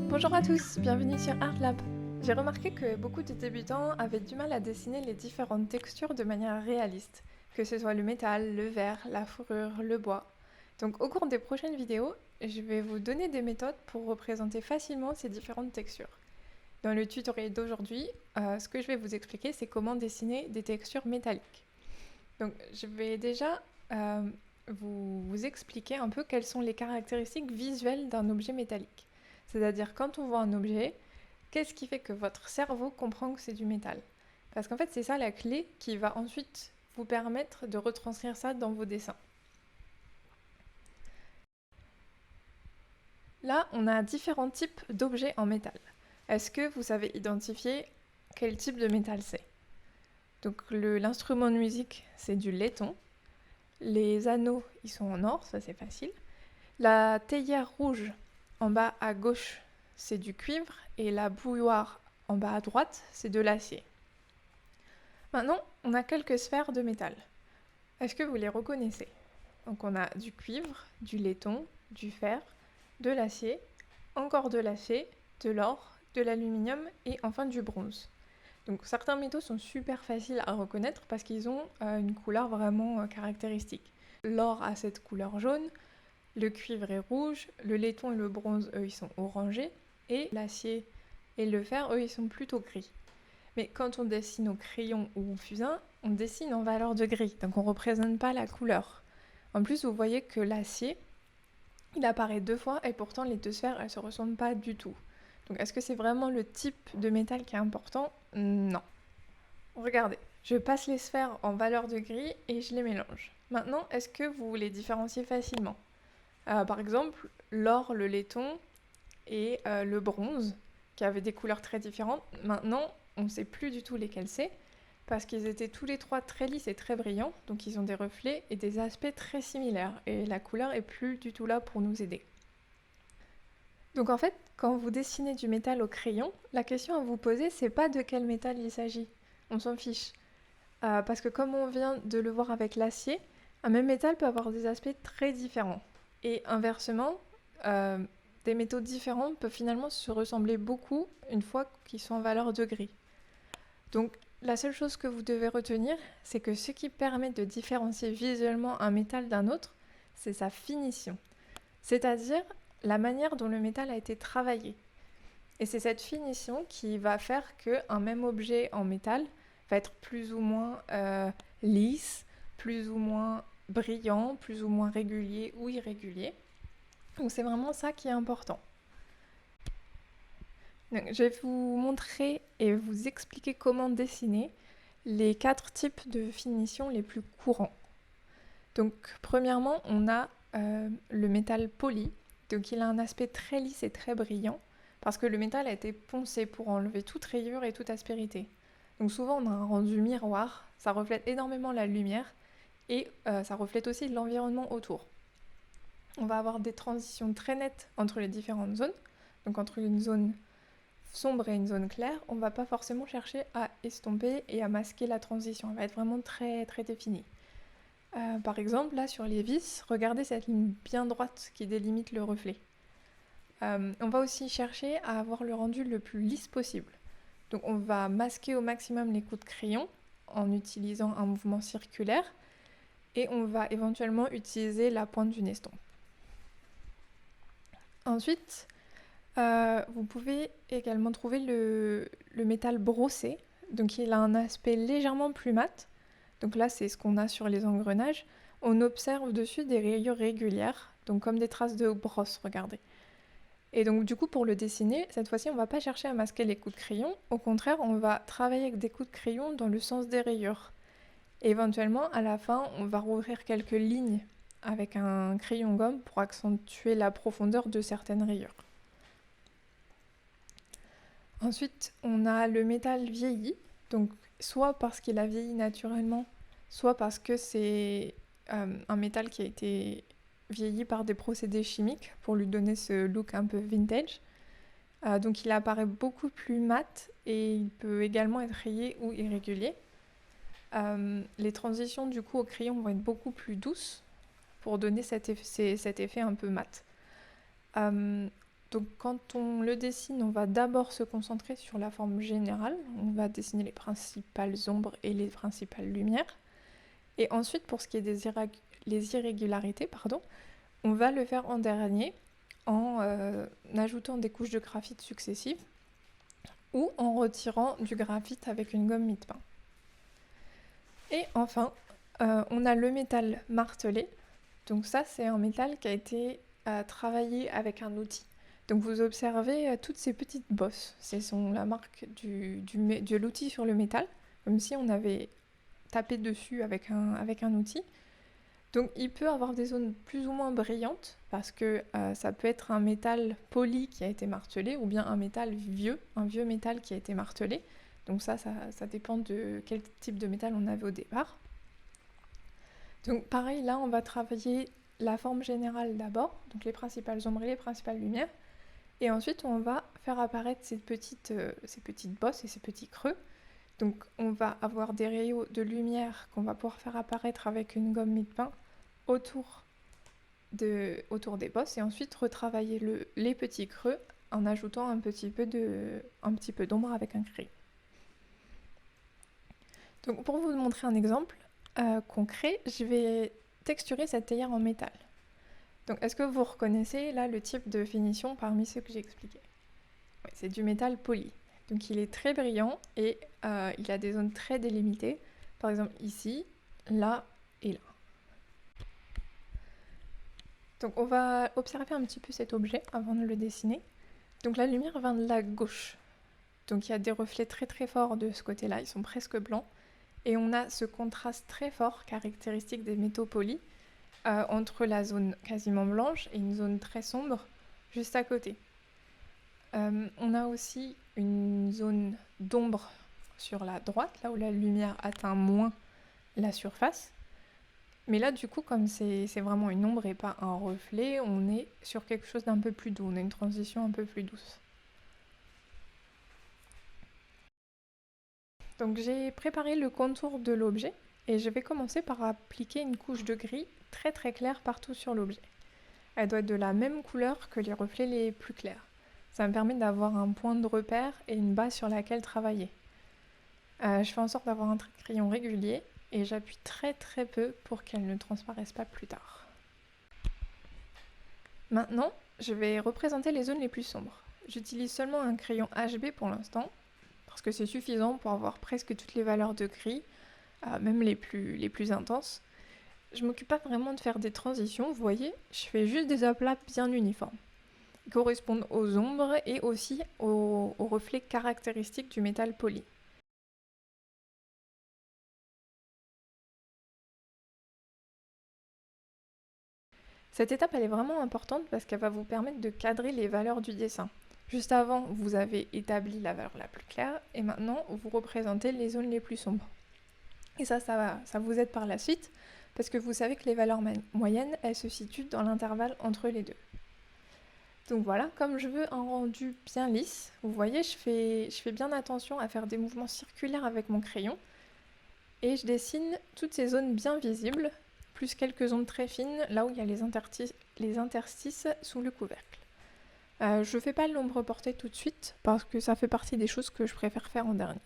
Bonjour à tous, bienvenue sur ArtLab. J'ai remarqué que beaucoup de débutants avaient du mal à dessiner les différentes textures de manière réaliste, que ce soit le métal, le verre, la fourrure, le bois. Donc au cours des prochaines vidéos, je vais vous donner des méthodes pour représenter facilement ces différentes textures. Dans le tutoriel d'aujourd'hui, ce que je vais vous expliquer, c'est comment dessiner des textures métalliques. Donc je vais déjà vous expliquer un peu quelles sont les caractéristiques visuelles d'un objet métallique. C'est-à-dire quand on voit un objet, qu'est-ce qui fait que votre cerveau comprend que c'est du métal? Parce qu'en fait, c'est ça la clé qui va ensuite vous permettre de retranscrire ça dans vos dessins. Là, on a différents types d'objets en métal. Est-ce que vous savez identifier quel type de métal c'est? Donc l'instrument de musique, c'est du laiton. Les anneaux, ils sont en or, ça c'est facile. La théière rouge en bas à gauche, c'est du cuivre, et la bouilloire en bas à droite, c'est de l'acier. Maintenant, on a quelques sphères de métal. Est-ce que vous les reconnaissez? Donc on a du cuivre, du laiton, du fer, de l'acier, encore de l'acier, de l'or, de l'aluminium et enfin du bronze. Donc certains métaux sont super faciles à reconnaître parce qu'ils ont une couleur vraiment caractéristique. L'or a cette couleur jaune, le cuivre est rouge, le laiton et le bronze, eux, ils sont orangés, et l'acier et le fer, eux, ils sont plutôt gris. Mais quand on dessine au crayon ou au fusain, on dessine en valeur de gris, donc on ne représente pas la couleur. En plus, vous voyez que l'acier, il apparaît 2 fois, et pourtant les deux sphères, elles ne se ressemblent pas du tout. Donc est-ce que c'est vraiment le type de métal qui est important? Non. Regardez, je passe les sphères en valeur de gris et je les mélange. Maintenant, est-ce que vous les différenciez facilement? Par exemple, l'or, le laiton et le bronze, qui avaient des couleurs très différentes. Maintenant, on ne sait plus du tout lesquels c'est, parce qu'ils étaient tous les trois très lisses et très brillants, donc ils ont des reflets et des aspects très similaires, et la couleur est plus du tout là pour nous aider. Donc en fait, quand vous dessinez du métal au crayon, la question à vous poser, c'est pas de quel métal il s'agit. On s'en fiche. Parce que comme on vient de le voir avec l'acier, un même métal peut avoir des aspects très différents. Et inversement, des métaux différents peuvent finalement se ressembler beaucoup une fois qu'ils sont en valeur de gris. Donc la seule chose que vous devez retenir, c'est que ce qui permet de différencier visuellement un métal d'un autre, c'est sa finition. C'est-à-dire la manière dont le métal a été travaillé. Et c'est cette finition qui va faire qu'un même objet en métal va être plus ou moins lisse, plus ou moins brillant, plus ou moins régulier ou irrégulier. Donc c'est vraiment ça qui est important. Donc, je vais vous montrer et vous expliquer comment dessiner les 4 types de finition les plus courants. Donc premièrement, on a le métal poli. Donc il a un aspect très lisse et très brillant parce que le métal a été poncé pour enlever toute rayure et toute aspérité. Donc souvent on a un rendu miroir, ça reflète énormément la lumière et ça reflète aussi l'environnement autour. On va avoir des transitions très nettes entre les différentes zones, donc entre une zone sombre et une zone claire, on ne va pas forcément chercher à estomper et à masquer la transition, elle va être vraiment très très définie. Par exemple, là sur les vis, regardez cette ligne bien droite qui délimite le reflet. On va aussi chercher à avoir le rendu le plus lisse possible. Donc on va masquer au maximum les coups de crayon en utilisant un mouvement circulaire et on va éventuellement utiliser la pointe d'une estompe. Ensuite, vous pouvez également trouver le métal brossé. Donc il a un aspect légèrement plus mat. Donc là, c'est ce qu'on a sur les engrenages. On observe dessus des rayures régulières, donc comme des traces de brosse, regardez. Et donc du coup, pour le dessiner, cette fois-ci, on ne va pas chercher à masquer les coups de crayon. Au contraire, on va travailler avec des coups de crayon dans le sens des rayures. Et éventuellement, à la fin, on va rouvrir quelques lignes avec un crayon gomme pour accentuer la profondeur de certaines rayures. Ensuite, on a le métal vieilli, donc soit parce qu'il a vieilli naturellement, soit parce que c'est un métal qui a été vieilli par des procédés chimiques pour lui donner ce look un peu vintage. Donc il apparaît beaucoup plus mat et il peut également être rayé ou irrégulier. Les transitions du coup au crayon vont être beaucoup plus douces pour donner cet effet un peu mat. Donc quand on le dessine, on va d'abord se concentrer sur la forme générale. On va dessiner les principales ombres et les principales lumières. Et ensuite, pour ce qui est les irrégularités, on va le faire en dernier en ajoutant des couches de graphite successives ou en retirant du graphite avec une gomme mie-de-pain. Et enfin, on a le métal martelé. Donc ça, c'est un métal qui a été travaillé avec un outil. Donc vous observez toutes ces petites bosses. Ce sont la marque de l'outil sur le métal, comme si on avait tapé dessus avec un outil. Donc il peut avoir des zones plus ou moins brillantes, parce que ça peut être un métal poli qui a été martelé, ou bien un vieux métal qui a été martelé. Donc ça dépend de quel type de métal on avait au départ. Donc pareil, là on va travailler la forme générale d'abord, donc les principales ombres et les principales lumières, et ensuite on va faire apparaître ces petites bosses et ces petits creux. Donc on va avoir des rayons de lumière qu'on va pouvoir faire apparaître avec une gomme mie-de-pain autour des bosses, et ensuite retravailler les petits creux en ajoutant un petit peu d'ombre avec un crayon. Donc pour vous montrer un exemple concret, je vais texturer cette théière en métal. Donc est-ce que vous reconnaissez là le type de finition parmi ceux que j'ai expliqués? Oui, c'est du métal poli. Donc il est très brillant et il a des zones très délimitées. Par exemple ici, là et là. Donc on va observer un petit peu cet objet avant de le dessiner. Donc la lumière vient de la gauche. Donc il y a des reflets très très forts de ce côté-là, ils sont presque blancs. Et on a ce contraste très fort, caractéristique des métaux polis, entre la zone quasiment blanche et une zone très sombre juste à côté. On a aussi une zone d'ombre sur la droite, là où la lumière atteint moins la surface. Mais là, du coup, comme c'est vraiment une ombre et pas un reflet, on est sur quelque chose d'un peu plus doux, on a une transition un peu plus douce. Donc j'ai préparé le contour de l'objet et je vais commencer par appliquer une couche de gris très très claire partout sur l'objet. Elle doit être de la même couleur que les reflets les plus clairs. Ça me permet d'avoir un point de repère et une base sur laquelle travailler. Je fais en sorte d'avoir un trait de crayon régulier et j'appuie très très peu pour qu'elle ne transparaisse pas plus tard. Maintenant, je vais représenter les zones les plus sombres. J'utilise seulement un crayon HB pour l'instant, parce que c'est suffisant pour avoir presque toutes les valeurs de gris, même les plus intenses. Je m'occupe pas vraiment de faire des transitions, vous voyez, je fais juste des aplats bien uniformes, qui correspondent aux ombres et aussi aux reflets caractéristiques du métal poli. Cette étape, elle est vraiment importante parce qu'elle va vous permettre de cadrer les valeurs du dessin. Juste avant, vous avez établi la valeur la plus claire, et maintenant, vous représentez les zones les plus sombres. Et ça vous aide par la suite, parce que vous savez que les valeurs moyennes, elles se situent dans l'intervalle entre les deux. Donc voilà, comme je veux un rendu bien lisse, vous voyez, je fais bien attention à faire des mouvements circulaires avec mon crayon, et je dessine toutes ces zones bien visibles, plus quelques ondes très fines, là où il y a les interstices sous le couvercle. Je fais pas l'ombre portée tout de suite, parce que ça fait partie des choses que je préfère faire en dernier.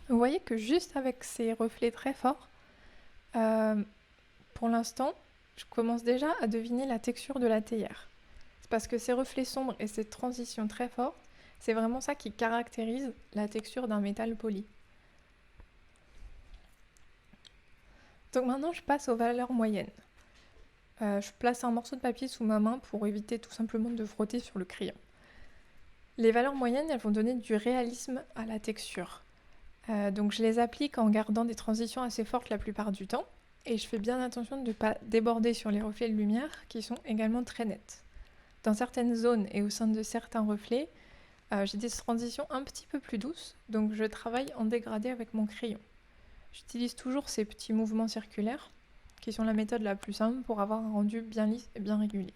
Vous voyez que juste avec ces reflets très forts, pour l'instant, je commence déjà à deviner la texture de la théière. C'est parce que ces reflets sombres et ces transitions très fortes, c'est vraiment ça qui caractérise la texture d'un métal poli. Donc maintenant, je passe aux valeurs moyennes. je place un morceau de papier sous ma main pour éviter tout simplement de frotter sur le crayon. Les valeurs moyennes, elles vont donner du réalisme à la texture. Donc je les applique en gardant des transitions assez fortes la plupart du temps, et je fais bien attention de ne pas déborder sur les reflets de lumière qui sont également très nets. Dans certaines zones et au sein de certains reflets, j'ai des transitions un petit peu plus douces, donc je travaille en dégradé avec mon crayon. J'utilise toujours ces petits mouvements circulaires, qui sont la méthode la plus simple pour avoir un rendu bien lisse et bien régulier.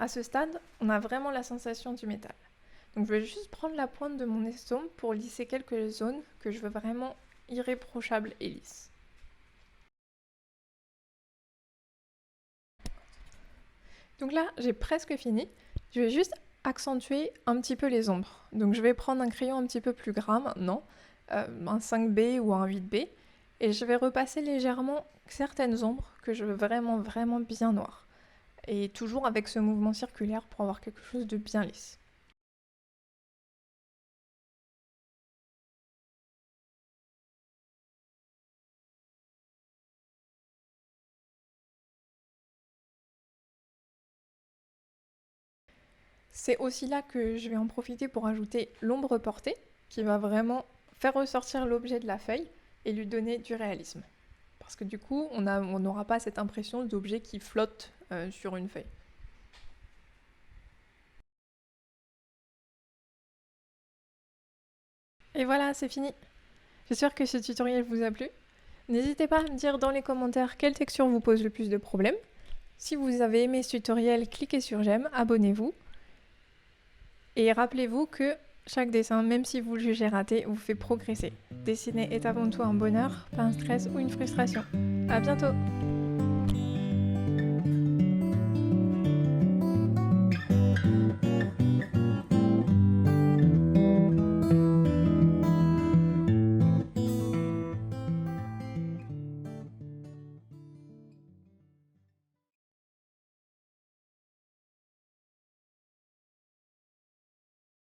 À ce stade, on a vraiment la sensation du métal. Donc je vais juste prendre la pointe de mon estompe pour lisser quelques zones que je veux vraiment irréprochables et lisses. Donc là, j'ai presque fini. Je vais juste accentuer un petit peu les ombres. Donc je vais prendre un crayon un petit peu plus gras maintenant, un 5B ou un 8B, et je vais repasser légèrement certaines ombres que je veux vraiment bien noires. Et toujours avec ce mouvement circulaire pour avoir quelque chose de bien lisse. C'est aussi là que je vais en profiter pour ajouter l'ombre portée, qui va vraiment faire ressortir l'objet de la feuille et lui donner du réalisme. Parce que du coup, on n'aura pas cette impression d'objet qui flotte sur une feuille. Et voilà, c'est fini. J'espère que ce tutoriel vous a plu. N'hésitez pas à me dire dans les commentaires quelle texture vous pose le plus de problèmes. Si vous avez aimé ce tutoriel, cliquez sur j'aime, abonnez-vous. Et rappelez-vous que chaque dessin, même si vous le jugez raté, vous fait progresser. Dessiner est avant tout un bonheur, pas un stress ou une frustration. À bientôt!